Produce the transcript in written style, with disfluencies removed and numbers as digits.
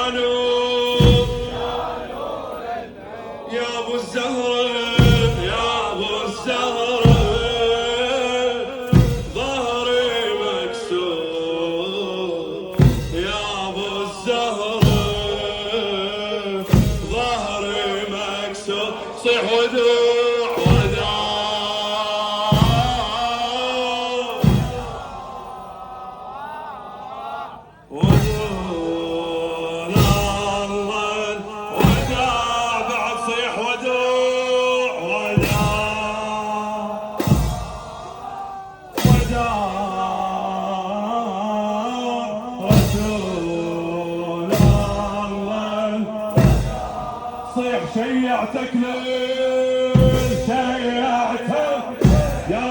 نور يا ابو الزهره يا ابو الزهره ظهري مكسور يا ابو الزهره ظهري مكسور صيح ودوع وداع ودون الله وداع بعد صيح ودوع وداع رسول الله صيح شيعتك ليل شيعتك يا